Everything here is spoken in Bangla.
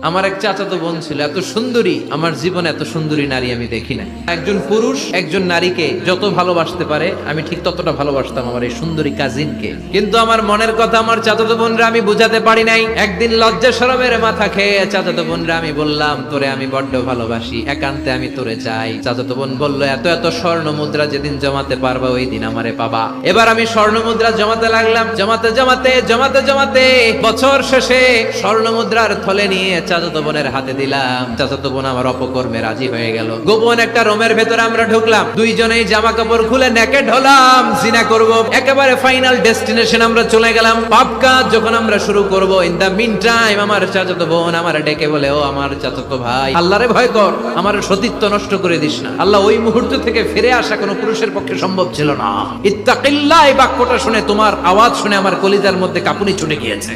আমার এক চাচাতো বোন ছিল, এত সুন্দরী, আমার জীবনে এত সুন্দরী নারী আমি দেখি না। একজন পুরুষ একজন নারীকে যত ভালোবাসতে পারে আমি ঠিক ততটা ভালোবাসতাম আমার এই সুন্দরী কাজিনকে। কিন্তু আমার মনের কথা আমার চাচাতো বোনরা আমি বুঝাতে পারি নাই। একদিন লজ্জা শরমের মাথা খেয়ে চাচাতো বোনরা আমি বললাম, তোরে আমি বড্ড ভালোবাসি, একান্তে আমি তোরে চাই। চাচাতো বোন বলল, এত এত স্বর্ণ মুদ্রা যেদিন জমাতে পারবা ওই দিন আমারে পাবা। এবার আমি স্বর্ণ মুদ্রা জমাতে লাগলাম, জমাতে জমাতে জমাতে জমাতে বছর শেষে স্বর্ণ মুদ্রার থলে নিয়ে চাচাতো বোনের হাতে দিলাম। চাচাতো বোন আমার অপকর্মে রাজি হয়ে গেল। গোপন একটা রুমের ভেতরে আমরা ঢুকলাম, দুইজনেই জামা কাপড় খুলে নেকেড হলাম, জিনা করব। একেবারে ফাইনাল ডেস্টিনেশন আমরা চলে গেলাম। পাপ কাজ যখন আমরা শুরু করব, ইন দা মিন টাইম আমার চাচাতো বোন আমার ডেকে বলে, ও আমার চাচাতো ভাই, আল্লাহরে ভয় কর, আমার সতীত্ব নষ্ট করে দিস না। আল্লাহ ওই মুহূর্ত থেকে ফিরে আসা কোনো পুরুষের পক্ষে সম্ভব ছিল না। ইত্তাকিল্লাহ, এই বাক্যটা শুনে, তোমার আওয়াজ শুনে আমার কলিজার মধ্যে কাঁপুনি ছুটে গিয়েছে।